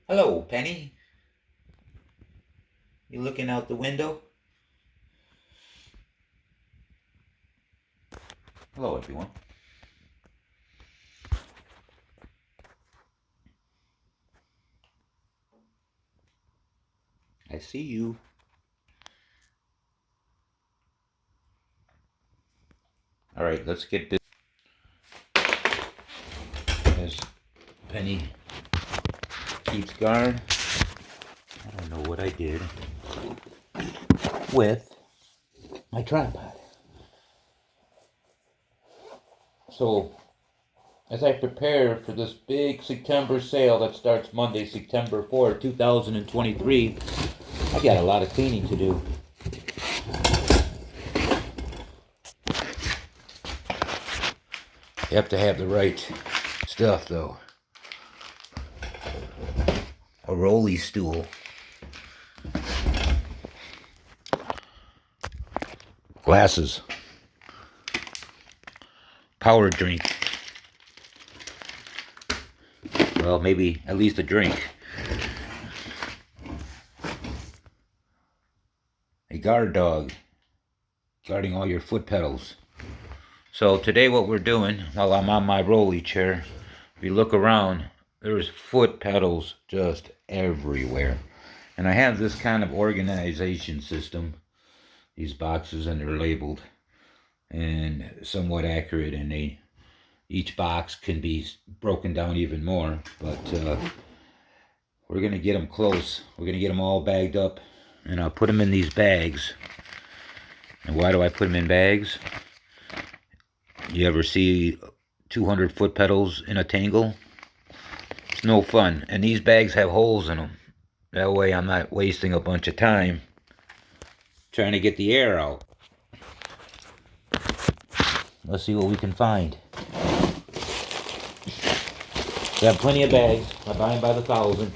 Hello, Penny. You looking out the window? Hello, everyone. I see you. All right, let's get this. As Penny keeps guard. I don't know what I did with my tripod. So, as I prepare for this big September sale that starts Monday, September 4th, 2023, I got a lot of cleaning to do. You have to have the right stuff, though. A rolly stool. Glasses. Power drink. Well, maybe at least a drink. A guard dog. Guarding all your foot pedals. So today what we're doing, while I'm on my rolly chair, if you look around, there's foot pedals just everywhere. And I have this kind of organization system, these boxes, and they're labeled and somewhat accurate, and each box can be broken down even more, but we're going to get them close. We're going to get them all bagged up, and I'll put them in these bags. And why do I put them in bags? You ever see 200 foot pedals in a tangle? It's no fun. And these bags have holes in them. That way I'm not wasting a bunch of time trying to get the air out. Let's see what we can find. We have plenty of bags. I buy them by the thousand.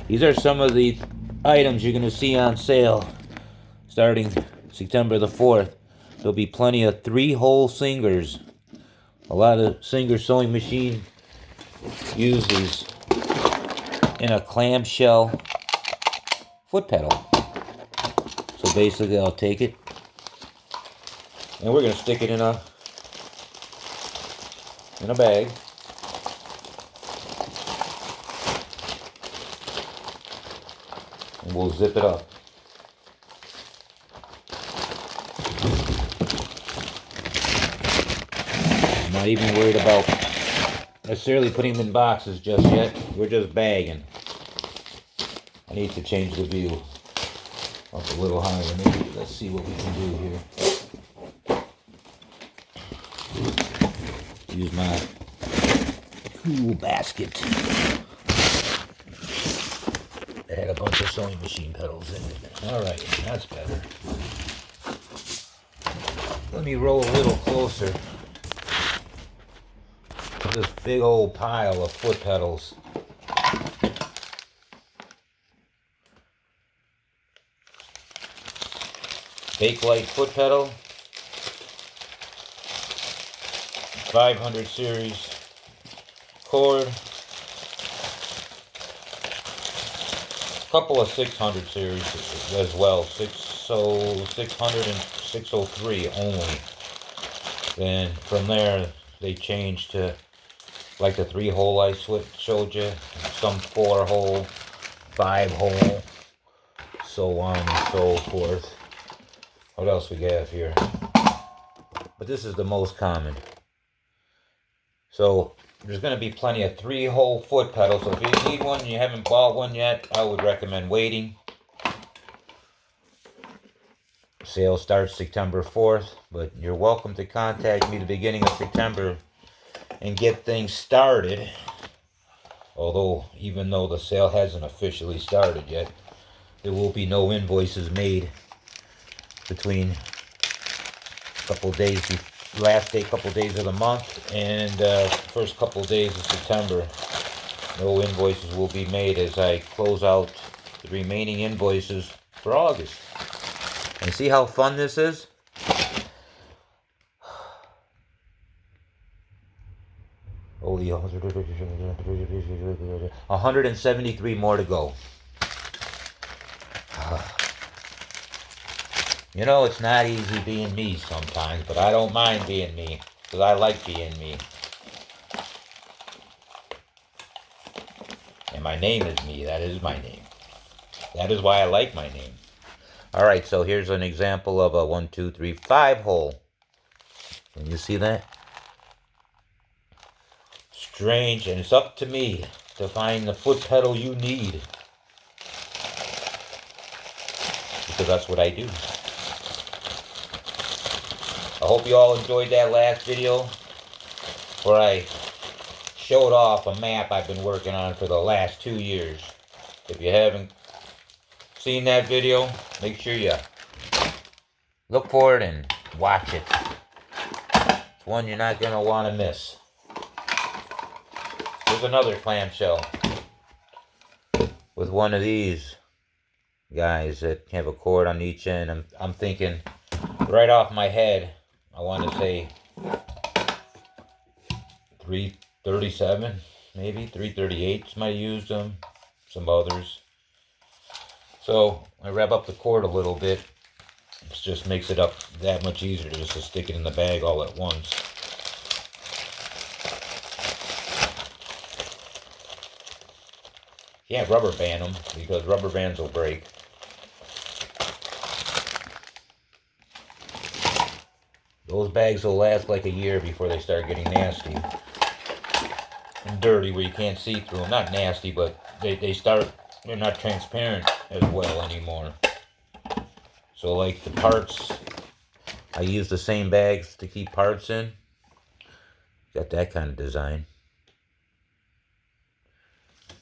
These are some of the items you're going to see on sale starting September the 4th. There'll be plenty of 3-hole singers. A lot of Singer sewing machine use these in a clamshell foot pedal. So basically I'll take it and we're going to stick it in a bag. And we'll zip it up. I'm not even worried about necessarily putting them in boxes just yet. We're just bagging. I need to change the view up a little higher. Maybe let's see what we can do here. Use my tool basket. It had a bunch of sewing machine pedals in it. Alright, that's better. Let me roll a little closer to this big old pile of foot pedals. Bakelite foot pedal, 500 series cord, couple of 600 series as well, 600 and 603 only. Then from there they changed to like the 3-hole I showed you, some 4-hole, 5-hole, so on and so forth. What else we have here? But this is the most common. So there's going to be plenty of 3-hole foot pedals. So if you need one and you haven't bought one yet, I would recommend waiting. Sale starts September 4th, but you're welcome to contact me the beginning of September and get things started. Although, even though the sale hasn't officially started yet, there will be no invoices made between couple days, last day, couple days of the month, and first couple days of September. No invoices will be made as I close out the remaining invoices for August. And see how fun this is? Holy 173 more to go. You know, it's not easy being me sometimes, but I don't mind being me, because I like being me. And my name is me. That is my name. That is why I like my name. Alright, so here's an example of a 1, 2, 3, 5 hole. Can you see that? Strange, and it's up to me to find the foot pedal you need. Because that's what I do. I hope you all enjoyed that last video where I showed off a map I've been working on for the last 2 years. If you haven't seen that video, make sure you look for it and watch it. It's one you're not going to want to miss. There's another clamshell with one of these guys that have a cord on each end. I'm thinking right off my head, I want to say 337, maybe 338s might use them, some others. So I rev up the cord a little bit. It just makes it up that much easier just to stick it in the bag all at once. Can't rubber band them because rubber bands will break. Those bags will last like a year before they start getting nasty and dirty where you can't see through them. Not nasty, but they're not transparent as well anymore. So like the parts, I use the same bags to keep parts in. Got that kind of design.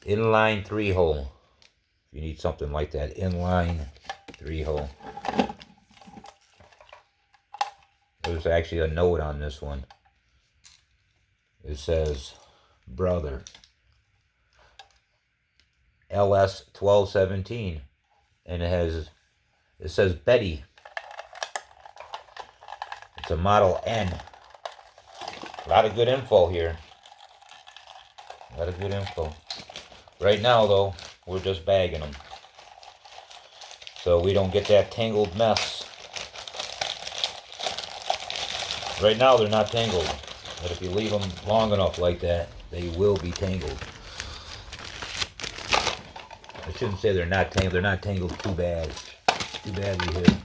Inline 3-hole. If you need something like that, inline 3-hole. There's actually a note on this one. It says, brother, LS 1217, and it says Betty. It's a Model N. A lot of good info here. A lot of good info. Right now, though, we're just bagging them, so we don't get that tangled mess. Right now, they're not tangled, but if you leave them long enough like that, they will be tangled. I shouldn't say they're not tangled. They're not tangled too bad. Too badly here.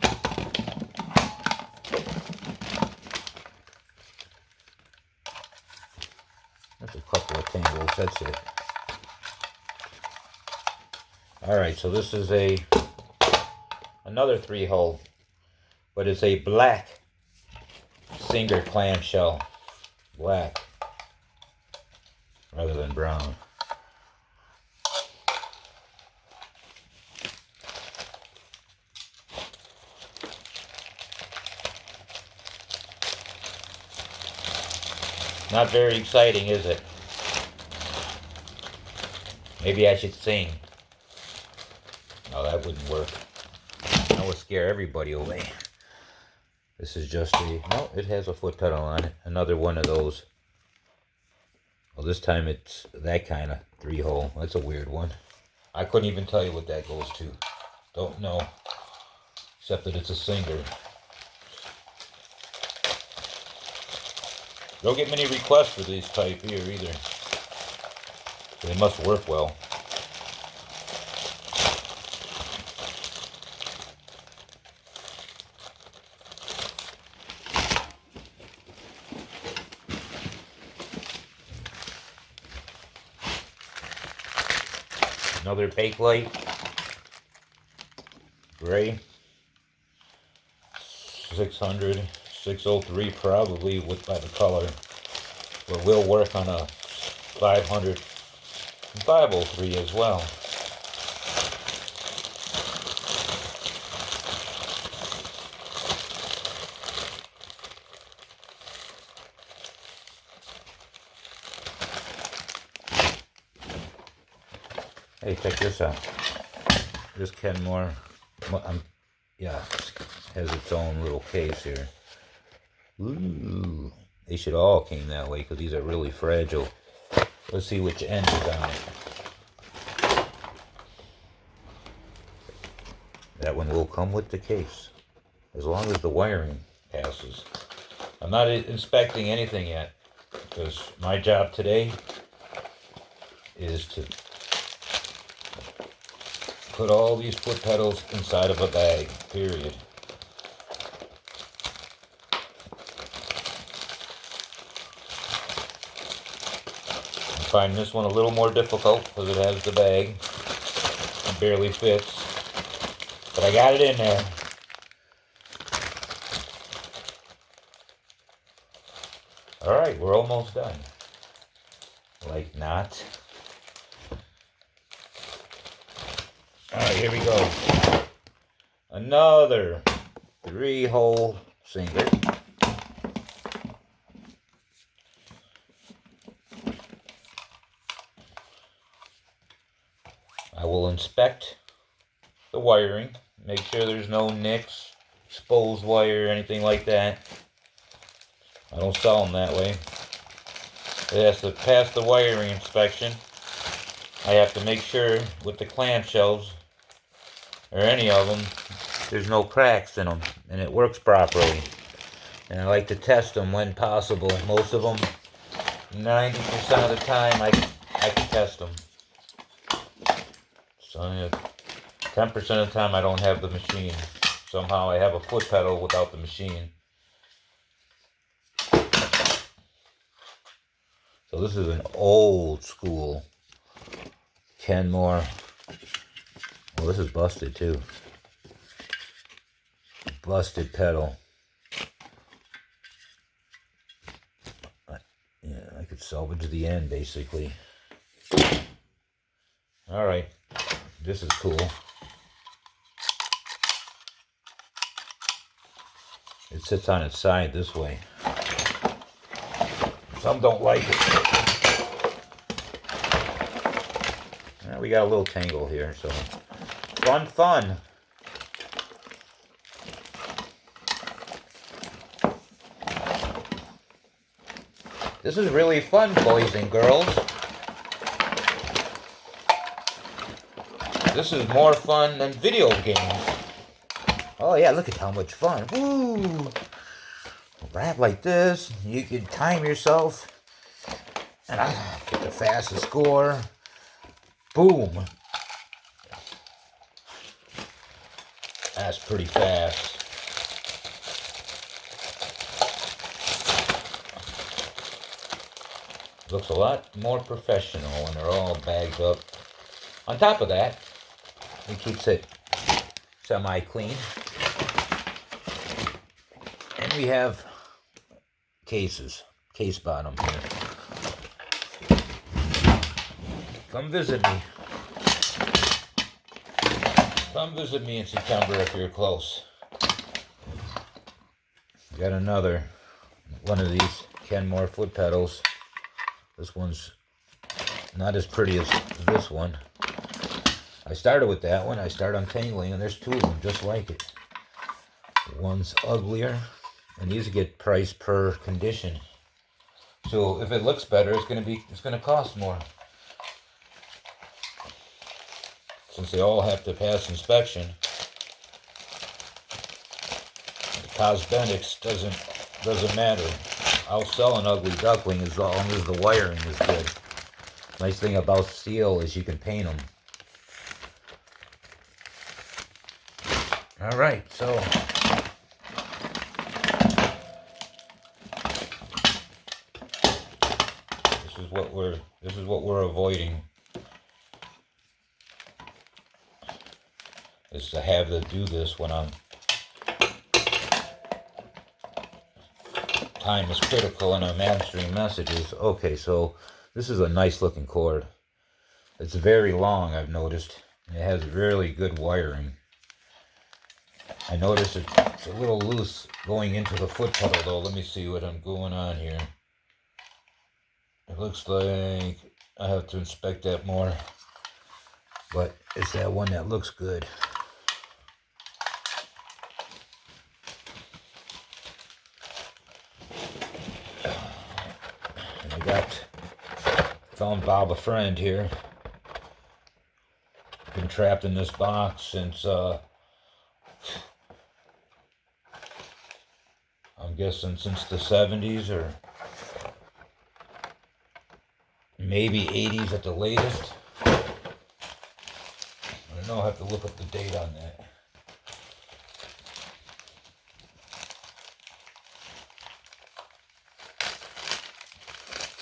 There's a couple of tangles. That's it. Alright, so this is another 3-hole, but it's a black Singer clamshell. Black rather than brown. Not very exciting, is it? Maybe I should sing. No, that wouldn't work. That would scare everybody away. This is just no, it has a foot pedal on it. Another one of those. Well, this time it's that kind of 3-hole. That's a weird one. I couldn't even tell you what that goes to. Don't know. Except that it's a Singer. Don't get many requests for these type here either. They must work well. Another Bakelite, gray, 600, 603 probably by the color, but we'll work on a 500, 503 as well. Hey, check this out. This Kenmore, yeah, has its own little case here. Ooh, they should all came that way because these are really fragile. Let's see which end is on it. That one will come with the case, as long as the wiring passes. I'm not inspecting anything yet, because my job today is to put all these foot pedals inside of a bag, period. I'm finding this one a little more difficult because it has the bag. It barely fits. But I got it in there. Alright, we're almost done. Like not. Alright, here we go. Another 3-hole singer. I will inspect the wiring, make sure there's no nicks, exposed wire, or anything like that. I don't sell them that way. It has to pass the wiring inspection. I have to make sure with the clamshells, or any of them, there's no cracks in them, and it works properly. And I like to test them when possible. Most of them, 90% of the time, I can test them. So 10% of the time I don't have the machine. Somehow I have a foot pedal without the machine. So this is an old school Kenmore. Well, this is busted too. Busted pedal. Yeah, I could salvage the end basically. Alright, this is cool. It sits on its side this way. Some don't like it. Well, we got a little tangle here, so fun. This is really fun, boys and girls. This is more fun than video games. Oh yeah, look at how much fun. Woo! Rap like this, you can time yourself. And I get the fastest score. Boom. That's pretty fast. Looks a lot more professional when they're all bagged up. On top of that, it keeps it semi-clean. And we have cases, case bottom here. Come visit me. Come visit me in September if you're close. Got another one of these Kenmore foot pedals. This one's not as pretty as this one. I started with that one. I started untangling, and there's two of them just like it. One's uglier, and these get priced per condition. So if it looks better, it's gonna cost more. Since they all have to pass inspection, the cosmetics doesn't matter. I'll sell an ugly duckling as long as the wiring is good. Nice thing about steel is you can paint them. All right, so this is what we're avoiding. Is to have to do this when time is critical and I'm answering messages. Okay, so this is a nice looking cord. It's very long, I've noticed. It has really good wiring. I noticed it's a little loose going into the foot pedal though. Let me see what I'm going on here. It looks like I have to inspect that more. But it's that one that looks good. And I got Found Bob a friend here. Been trapped in this box since I'm guessing since the 70s or maybe 80s at the latest. I don't know, I have to look up the date on that.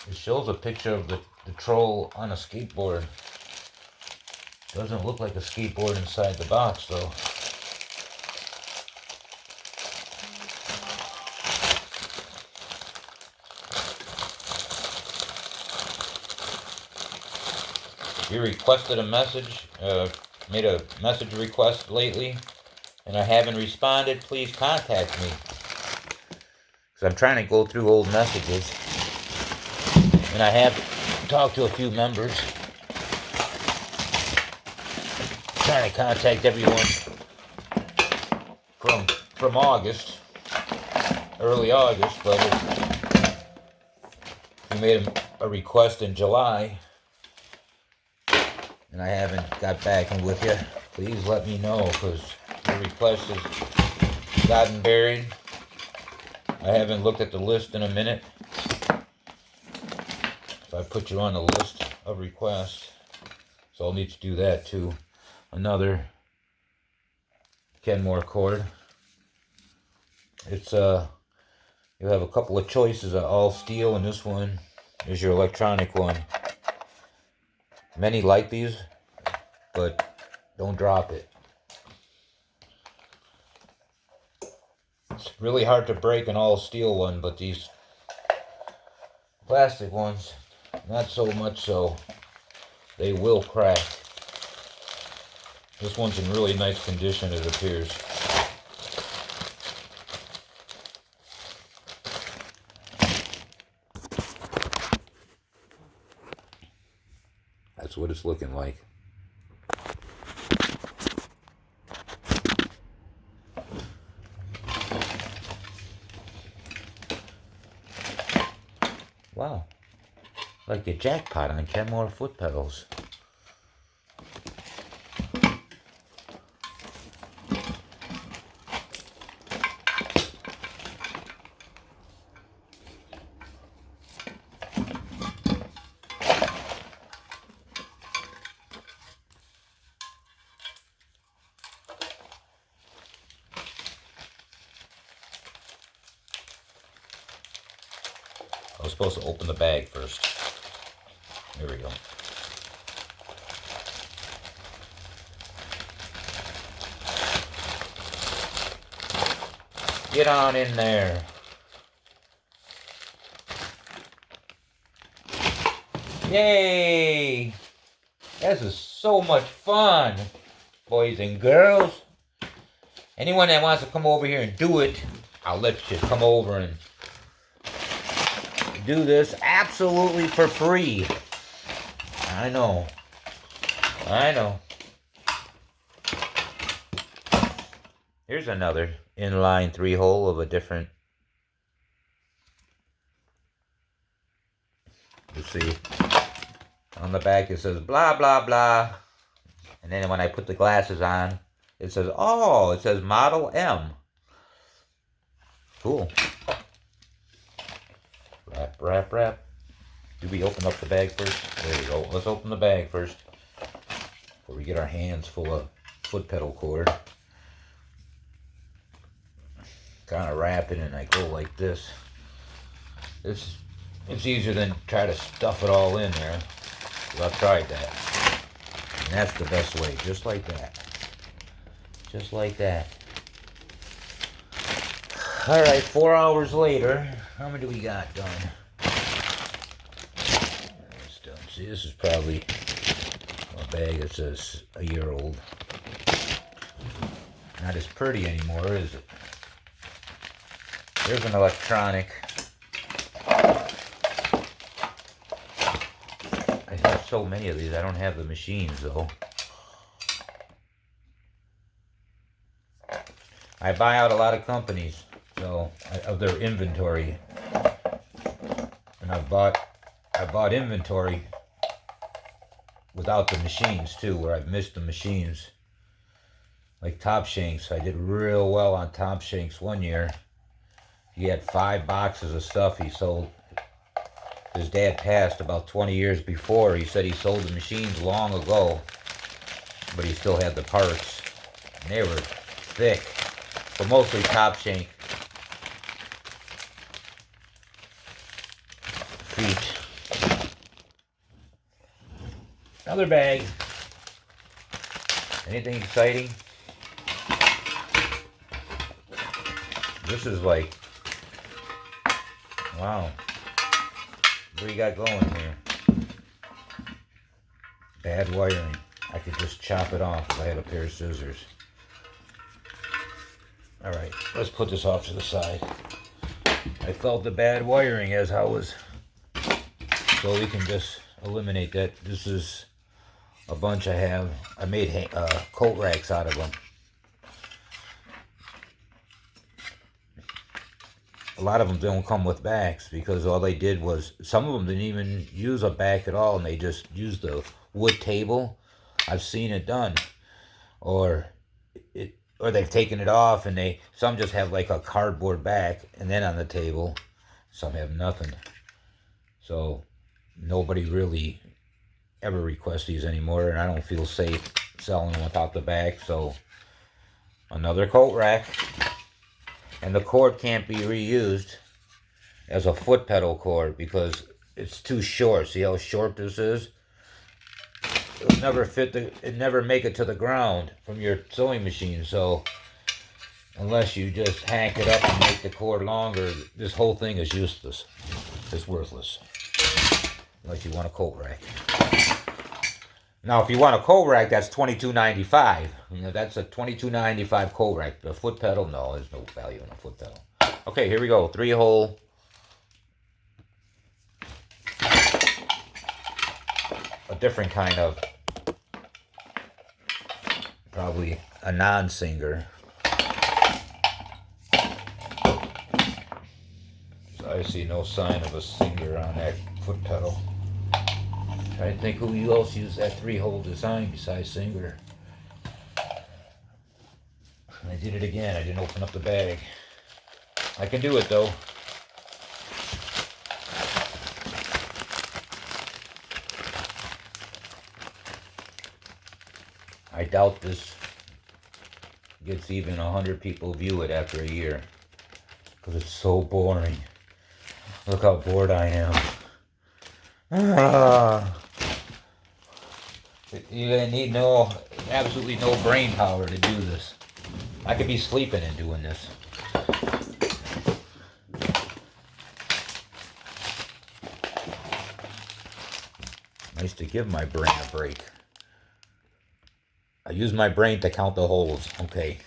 It shows a picture of the troll on a skateboard. Doesn't look like a skateboard inside the box though. You requested a message, made a message request lately, and I haven't responded. Please contact me. Because I'm trying to go through old messages. And I have talked to a few members. Trying to contact everyone from August, early August, but if you made a request in July, and I haven't got back in with you, please let me know, because your request has gotten buried. I haven't looked at the list in a minute. So I put you on the list of requests, so I'll need to do that too. Another Kenmore cord. It's you have a couple of choices of all steel, and this one is your electronic one. Many like these, but don't drop it. It's really hard to break an all steel one, but these plastic ones, not so much so. They will crack. This one's in really nice condition, it appears. That's what it's looking like. Wow. Like the jackpot on Kenmore foot pedals. I was supposed to open the bag first. Here we go. Get on in there. Yay! This is so much fun, boys and girls. Anyone that wants to come over here and do it, I'll let you come over and do this absolutely for free. I know. Here's another inline 3-hole of a different. You see, on the back it says blah blah blah, and then when I put the glasses on, it says, oh, it says Model M. Cool. Wrap. Do we open up the bag first? There we go. Let's open the bag first before we get our hands full of foot pedal cord. Kind of wrap it and I go like this. It's easier than try to stuff it all in there. I've tried that. And that's the best way. Just like that. Just like that. Alright, 4 hours later. How many do we got done? It's done. See, this is probably a bag that says a year old. Not as pretty anymore, is it? There's an electronic. I have so many of these. I don't have the machines though. I buy out a lot of companies, so of their inventory. And I bought inventory without the machines too, where I've missed the machines. Like Top Shanks, I did real well on Top Shanks one year. He had 5 boxes of stuff he sold. His dad passed about 20 years before. He said he sold the machines long ago, but he still had the parts. And they were thick, but mostly Top Shank feet. Another bag. Anything exciting? This is like, wow. What do you got going here? Bad wiring. I could just chop it off if I had a pair of scissors. Alright, let's put this off to the side. I felt the bad wiring as I was, so we can just eliminate that. This is a bunch I have. I made coat racks out of them. A lot of them don't come with backs because all they did was, some of them didn't even use a back at all and they just used the wood table. I've seen it done. Or they've taken it off and some just have like a cardboard back and then on the table. Some have nothing. So nobody really ever requests these anymore, and I don't feel safe selling them without the back. So another coat rack. And the cord can't be reused as a foot pedal cord because it's too short. See how short this is? It'll never fit it never make it to the ground from your sewing machine. So unless you just hack it up and make the cord longer, this whole thing is useless. It's worthless. Unless you want a coat rack. Now, if you want a coat rack, that's $22.95. You know, that's a $22.95 coat rack. The foot pedal, no, there's no value in a foot pedal. Okay, here we go. 3-hole. A different kind of, probably a non-singer. So I see no sign of a singer on that foot pedal. Trying to think who else used that 3-hole design besides Singer. I did it again. I didn't open up the bag. I can do it though. I doubt this gets even 100 people view it after a year. Because it's so boring. Look how bored I am. You're gonna need absolutely no brain power to do this. I could be sleeping and doing this. Nice to give my brain a break. I use my brain to count the holes. Okay,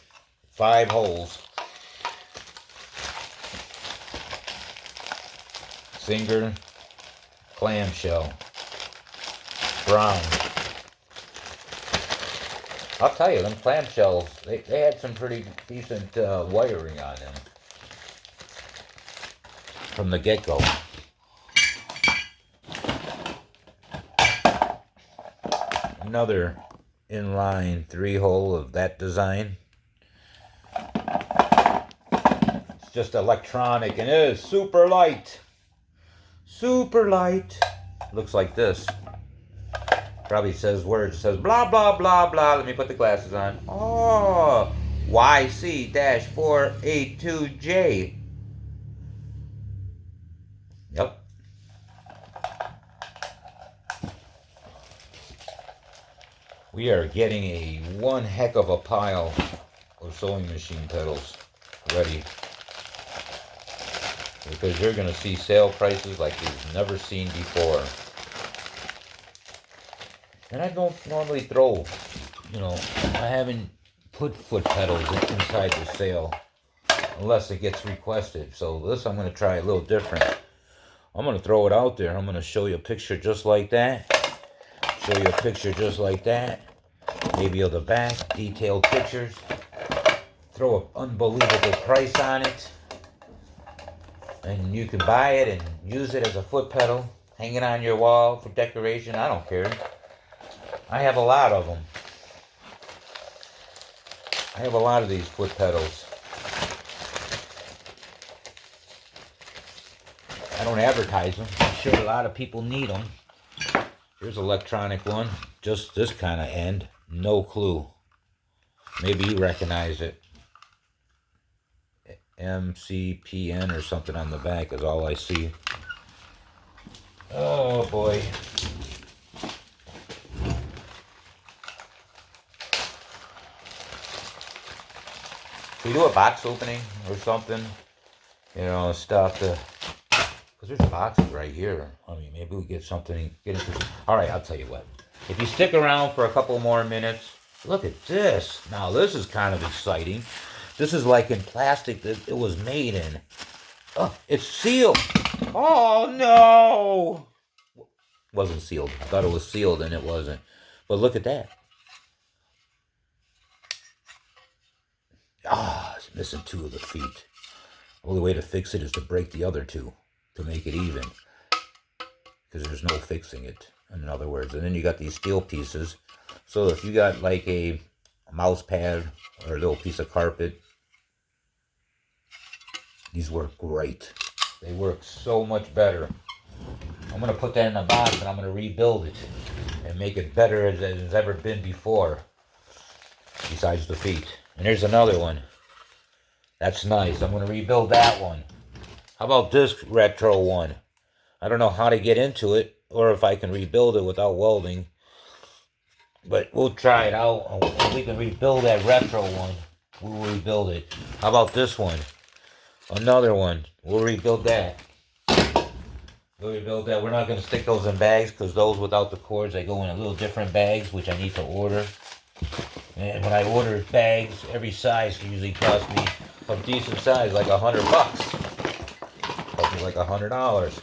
5 holes. Singer clamshell. Brown. I'll tell you, them clamshells, they had some pretty decent wiring on them from the get-go. Another inline 3-hole of that design. It's just electronic and it is super light. Super light. Looks like this. Probably says words. It says blah, blah, blah, blah. Let me put the glasses on. Oh, YC-482J. Yep. We are getting one heck of a pile of sewing machine pedals ready. Because you're going to see sale prices like you've never seen before. And I don't normally throw, I haven't put foot pedals inside the sale unless it gets requested. So this I'm going to try a little different. I'm going to throw it out there. I'm going to show you a picture just like that. Show you a picture just like that. Maybe of the back, detailed pictures. Throw an unbelievable price on it. And you can buy it and use it as a foot pedal. Hang it on your wall for decoration. I don't care. I have a lot of them. I have a lot of these foot pedals. I don't advertise them. I'm sure a lot of people need them. Here's an electronic one. Just this kind of end. No clue. Maybe you recognize it. MCPN or something on the back is all I see. Oh boy. Can we do a box opening or something? You know, stuff to... Because there's boxes right here. I mean, maybe we get something... All right, I'll tell you what. If you stick around for a couple more minutes, look at this. Now, this is kind of exciting. This is like in plastic that it was made in. Oh, it's sealed. Oh, no. Wasn't sealed. I thought it was sealed and it wasn't. But look at that. Ah, it's missing 2 of the feet. The only way to fix it is to break the other 2 to make it even. Because there's no fixing it, in other words. And then you got these steel pieces. So if you got like a mouse pad or a little piece of carpet, these work great. They work so much better. I'm going to put that in a box and I'm going to rebuild it and make it better as it's ever been before, besides the feet. And here's another one. That's nice. I'm going to rebuild that one. How about this retro one? I don't know how to get into it or if I can rebuild it without welding. But we'll try it out. If we can rebuild that retro one, we'll rebuild it. How about this one? Another one. We'll rebuild that. We'll rebuild that. We're not going to stick those in bags because those without the cords, they go in a little different bags, which I need to order. And when I order bags, every size usually costs me a decent size, like $100. Cost me like $100.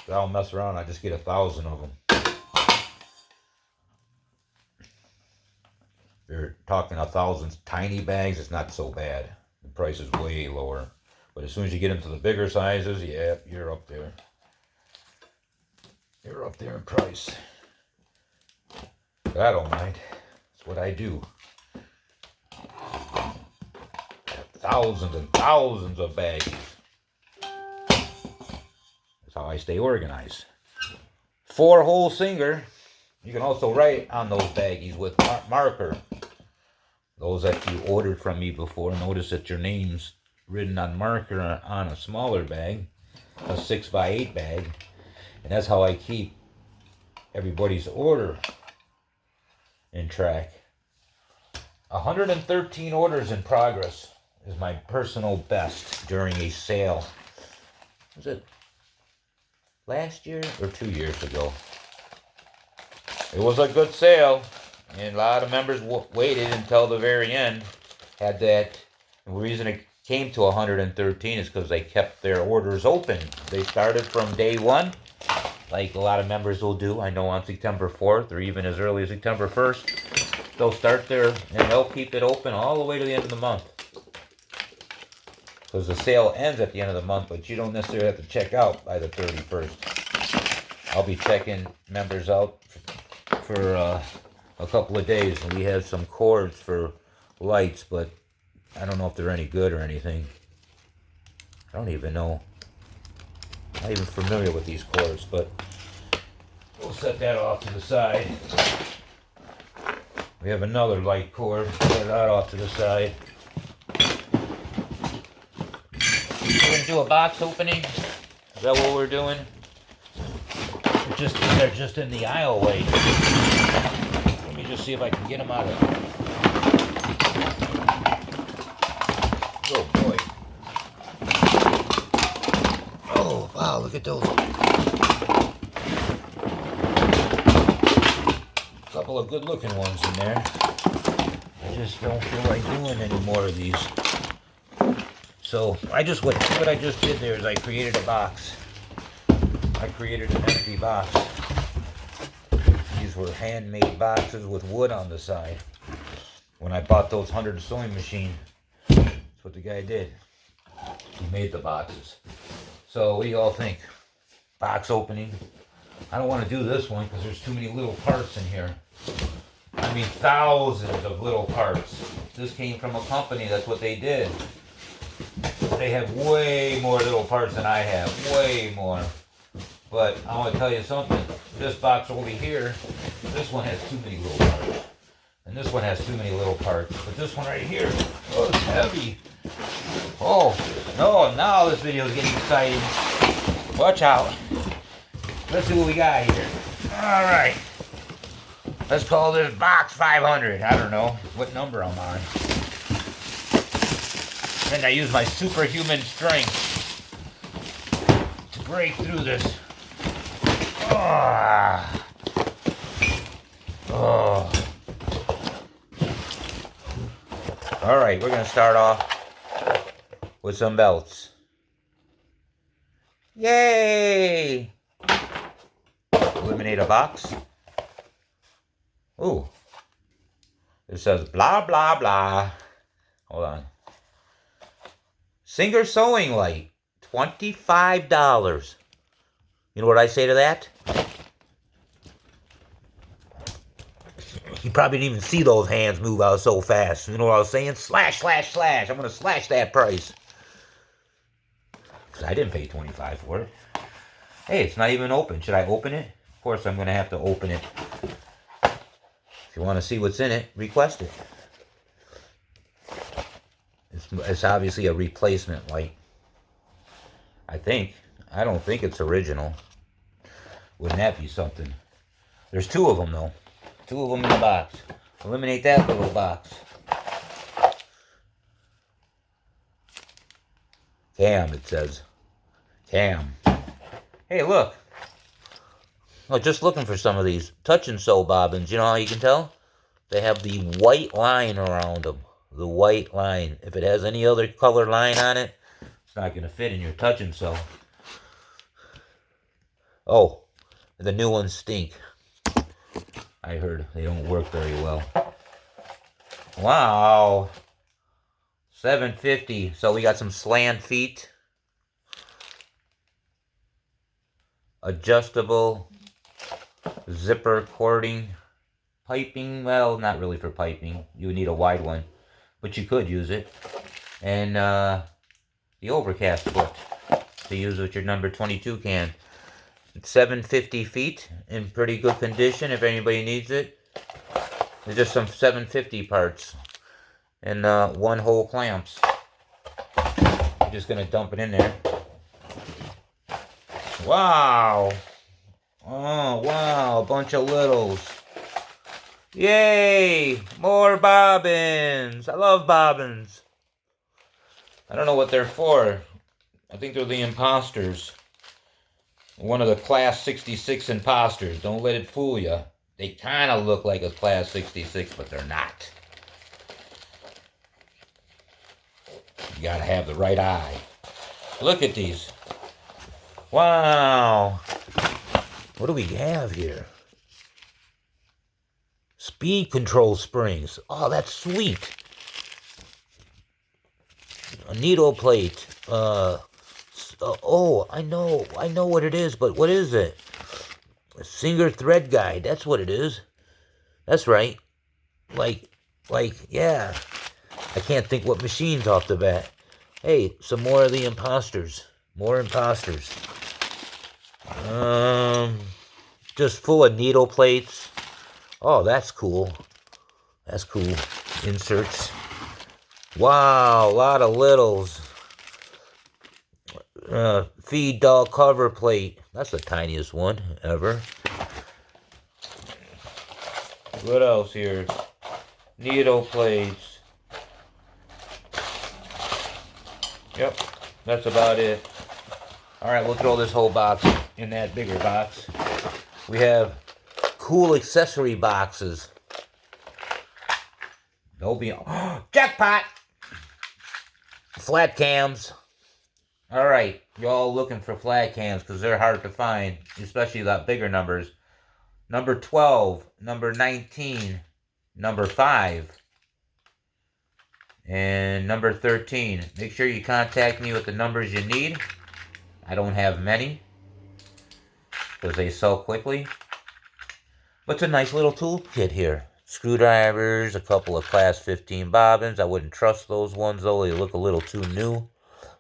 But I don't mess around. I just get 1,000 of them. You're talking 1,000 tiny bags, it's not so bad. The price is way lower. But as soon as you get into the bigger sizes, yeah, you're up there. You're up there in price. But I don't mind. It's what I do. I have thousands and thousands of bags. That's how I stay organized. 4-hole Singer. You can also write on those baggies with marker. Those that you ordered from me before, notice that your name's written on marker on a smaller bag, a 6x8 bag. And that's how I keep everybody's order in track. 113 orders in progress is my personal best during a sale. Was it last year or 2 years ago? It was a good sale, and a lot of members waited until the very end. Had that. And the reason it came to 113 is because they kept their orders open. They started from day one, like a lot of members will do. I know on September 4th or even as early as September 1st, they'll start there and they'll keep it open all the way to the end of the month. Because the sale ends at the end of the month, but you don't necessarily have to check out by the 31st. I'll be checking members out for a couple of days, and we have some cords for lights, but I don't know if they're any good or anything. I don't even know. I'm not even familiar with these cords, but we'll set that off to the side. We have another light cord. Set that off to the side. We're going to do a box opening. Is that what we're doing? They're just in the aisleway. Let me just see if I can get them out of there. Oh boy. Oh wow, look at those. A couple of good looking ones in there. I just don't feel like doing any more of these. So what I just did there is I created a box. I created an empty box. These were handmade boxes with wood on the side. When I bought those 100 sewing machine, that's what the guy did. He made the boxes. So what do you all think? Box opening. I don't want to do this one because there's too many little parts in here. I mean, thousands of little parts. This came from a company, that's what they did. They have way more little parts than I have, way more. But I want to tell you something. This box over here, this one has too many little parts. And this one has too many little parts. But this one right here, oh, it's heavy. Oh, no, now this video is getting exciting. Watch out. Let's see what we got here. All right. Let's call this box 500. I don't know what number I'm on. And I use my superhuman strength to break through this. Oh. Oh. All right, we're going to start off with some belts. Yay! Eliminate a box. Ooh. It says blah, blah, blah. Hold on. Singer Sewing Light. $25. You know what I say to that? You probably didn't even see those hands move out so fast. You know what I was saying? Slash, slash, slash. I'm going to slash that price. Because I didn't pay $25 for it. Hey, it's not even open. Should I open it? Of course, I'm going to have to open it. If you want to see what's in it, request it. It's obviously a replacement light. I think. I don't think it's original. Wouldn't that be something? There's two of them, though. Two of them in the box. Eliminate that little box. Cam, it says. Cam. Hey, look. Oh, just looking for some of these touch and sew bobbins. You know how you can tell? They have the white line around them. The white line. If it has any other color line on it, it's not going to fit in your touch and sew. Oh, the new ones stink. I heard they don't work very well. Wow. $7.50. So we got some slant feet. Adjustable zipper cording. Piping. Well, not really for piping. You would need a wide one. But you could use it. And the overcast foot to use with your number 22 can. It's 750 feet in pretty good condition if anybody needs it. There's just some 750 parts and one hole clamps. I'm just gonna dump it in there. Wow! Oh wow! A bunch of littles. Yay! More bobbins. I love bobbins. I don't know what they're for. I think they're the imposters. One of the Class 66 imposters. Don't let it fool you. They kind of look like a Class 66, but they're not. You gotta have the right eye. Look at these. Wow. What do we have here? Speed control springs. Oh, that's sweet. A needle plate. Oh, I know what it is, but what is it? A Singer thread guide. That's what it is. That's right. Like, yeah. I can't think what machines off the bat. Hey, some more of the imposters. More imposters. Just full of needle plates. Oh, that's cool. That's cool. Inserts. Wow, a lot of littles. Feed dog cover plate. That's the tiniest one ever. What else here? Needle plates. Yep, that's about it. Alright, we'll throw this whole box in that bigger box. We have cool accessory boxes. They'll be... Jackpot! Flat cams. Alright, y'all looking for flat cams because they're hard to find, especially that bigger numbers. Number 12, number 19, number 5, and number 13. Make sure you contact me with the numbers you need. I don't have many. because they sell quickly. But it's a nice little tool kit here. Screwdrivers, a couple of class 15 bobbins. I wouldn't trust those ones though, they look a little too new.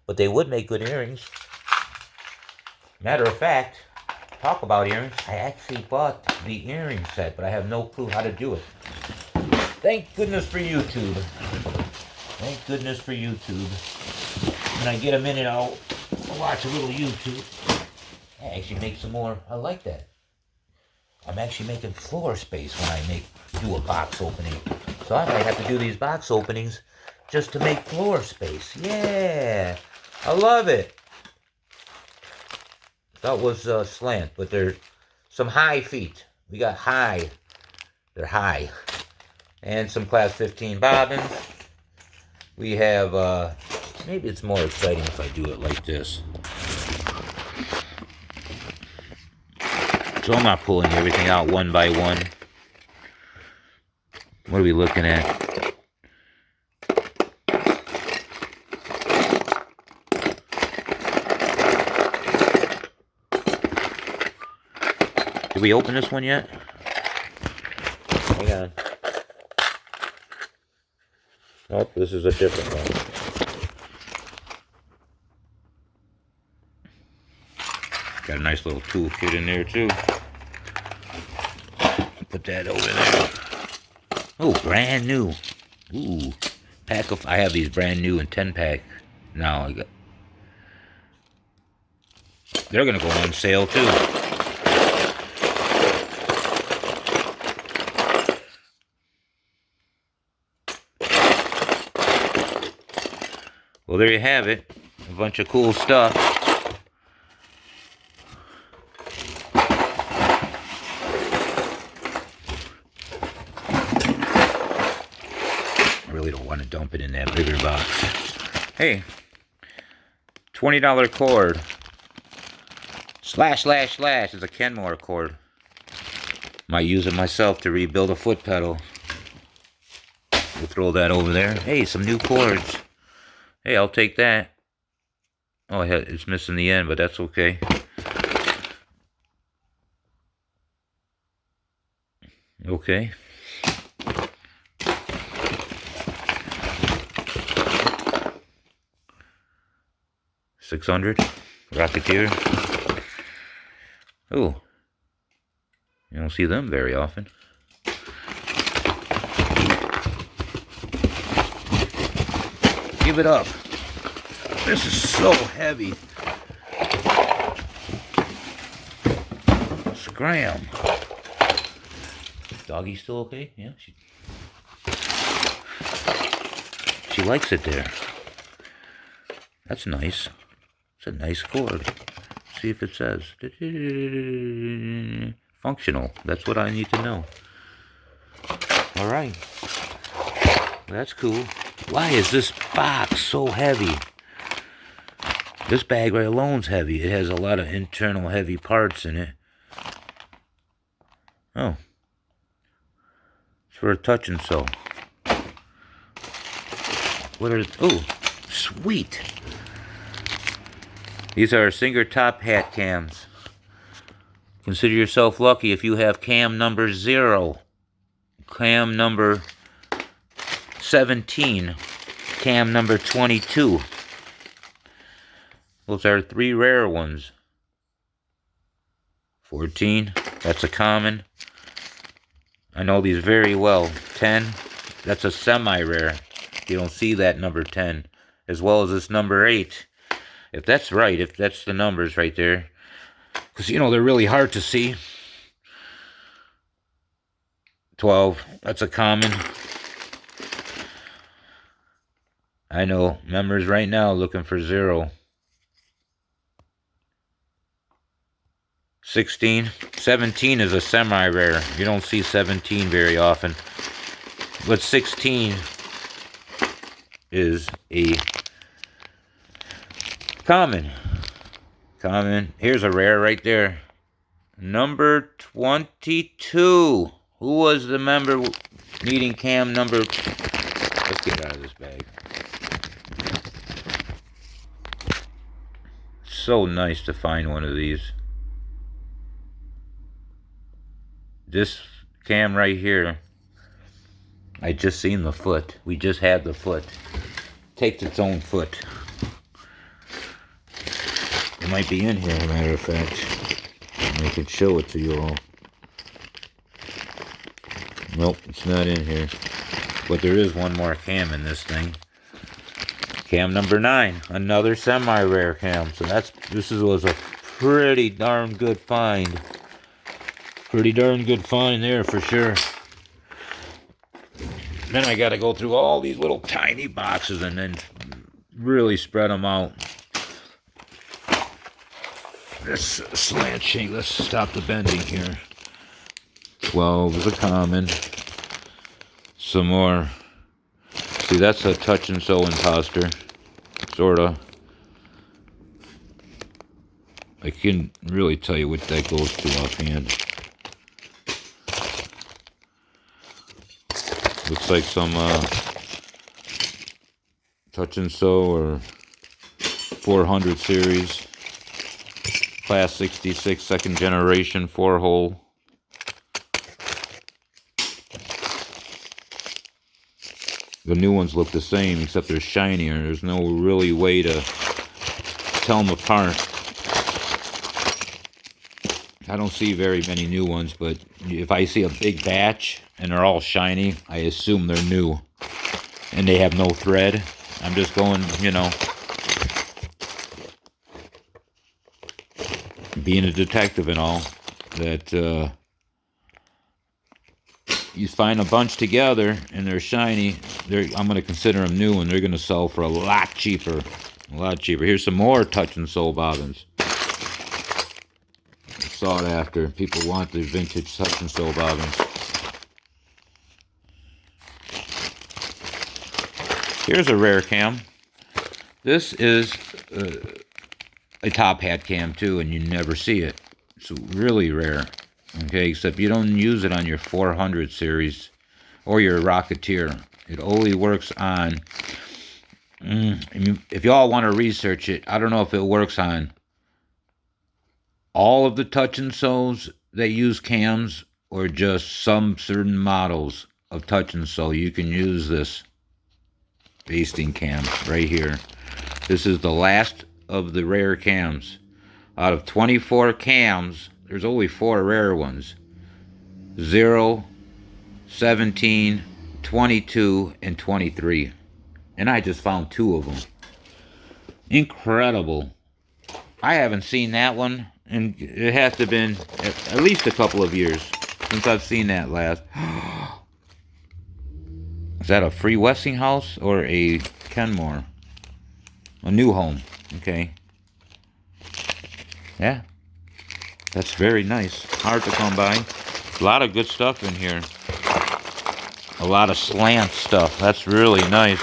But they would make good earrings. Matter of fact, talk about earrings, I actually bought the earring set, but I have no clue how to do it. Thank goodness for YouTube. Thank goodness for YouTube. When I get a minute, I'll watch a little YouTube. I actually make some more. I like that. I'm actually making floor space when I do a box opening. So I might have to do these box openings just to make floor space. Yeah, I love it. That was slant, but they're some high feet. We got high. They're high. And some class 15 bobbins. We have, maybe it's more exciting if I do it like this. So I'm not pulling everything out one by one. What are we looking at? Did we open this one yet? Hang on. Nope, this is a different one. Got a nice little tool kit in there too. Put that over there. Oh, brand new. Ooh, pack of. I have these brand new in 10-pack. Now I got. They're gonna go on sale too. Well, there you have it. A bunch of cool stuff. I really don't want to dump it in that bigger box. Hey, $20 cord. Slash is a Kenmore cord. Might use it myself to rebuild a foot pedal. We'll throw that over there. Hey, some new cords. Hey, I'll take that. Oh, it's missing the end, but that's okay. Okay. $600. Rocketeer. Oh. You don't see them very often. Give it up. This is so heavy. Scram. Doggy still okay? Yeah, she likes it there. That's nice. It's a nice cord. Let's see if it says functional. That's what I need to know. All right. That's cool. Why is this box so heavy? This bag right alone's heavy. It has a lot of internal heavy parts in it. Oh. It's for a touch and sew. What are... Oh, sweet. These are Singer top hat cams. Consider yourself lucky if you have cam number 0. Cam number 17. Cam number 22. Those are 3 rare ones. 14, that's a common. I know these very well. 10, that's a semi-rare. You don't see that number 10. As well as this number 8. If that's right, if that's the numbers right there. Because, you know, they're really hard to see. 12, that's a common. I know, members right now looking for 0. 16, 17 is a semi-rare. You don't see 17 very often. But 16 is a common. Common. Here's a rare right there. Number 22. Who was the member needing cam number? Let's get out of this bag. So nice to find one of these. This cam right here, I just seen the foot. We just had the foot. Takes its own foot. It might be in here, as a matter of fact. I could show it to you all. Nope, it's not in here. But there is one more cam in this thing. Cam number 9, another semi-rare cam. So was a pretty darn good find. Pretty darn good find there for sure. Then I got to go through all these little tiny boxes and then really spread them out. This slant shake, let's stop the bending here. 12 is a common. Some more. See, that's a Touch and Sew imposter. Sorta. I can't really tell you what that goes to offhand. Looks like some Touch and Sew or 400 series. Class 66 second generation 4-hole. The new ones look the same, except they're shinier. There's no really way to tell them apart. I don't see very many new ones, but if I see a big batch and they're all shiny, I assume they're new. And they have no thread. I'm just going, you know, being a detective and all, that you find a bunch together and they're shiny, I'm going to consider them new, and they're going to sell for a lot cheaper. A lot cheaper. Here's some more Touch and Sew bobbins. Sought after. People want the vintage Touch and Sew bobbins. Here's a rare cam. This is a top hat cam too, and you never see it. It's really rare. Okay, except you don't use it on your 400 series or your Rocketeer. It only works on, if y'all want to research it, I don't know if it works on all of the Touch and Sews that use cams or just some certain models of Touch and Sew. You can use this basting cam right here. This is the last of the rare cams. Out of 24 cams, there's only 4 rare ones. 0, 17, 22, and 23. And I just found 2 of them. Incredible. I haven't seen that one, and it has to have been at least a couple of years since I've seen that last. Is that a Free Westinghouse or a Kenmore? A New Home. Okay. Yeah. That's very nice. Hard to come by. A lot of good stuff in here. A lot of slant stuff. That's really nice.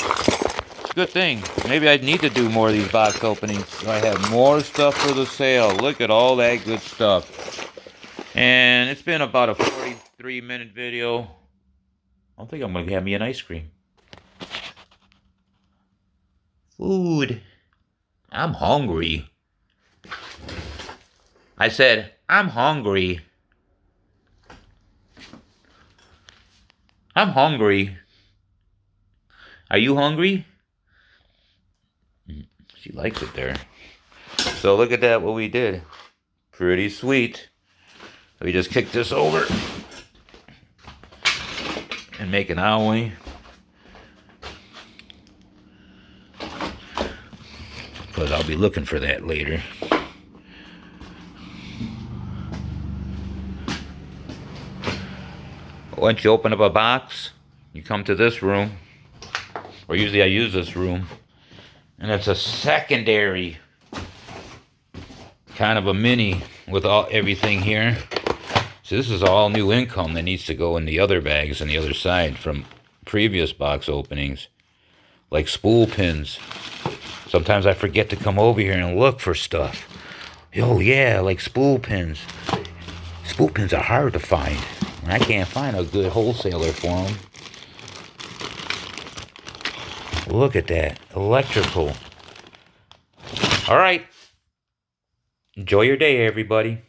Good thing. Maybe I need to do more of these box openings so I have more stuff for the sale. Look at all that good stuff. And it's been about a 43-minute video. I don't think I'm going to have me an ice cream. Food. I'm hungry. I said, I'm hungry. I'm hungry. Are you hungry? She likes it there. So look at that, what we did. Pretty sweet. We just kick this over and make an owie. Because I'll be looking for that later. Once you open up a box, you come to this room, or usually I use this room, and it's a secondary, kind of a mini with everything here. So this is all new income that needs to go in the other bags on the other side from previous box openings, like spool pins. Sometimes I forget to come over here and look for stuff. Oh yeah, like spool pins. Spool pins are hard to find. I can't find a good wholesaler for them. Look at that. Electrical. All right. Enjoy your day, everybody.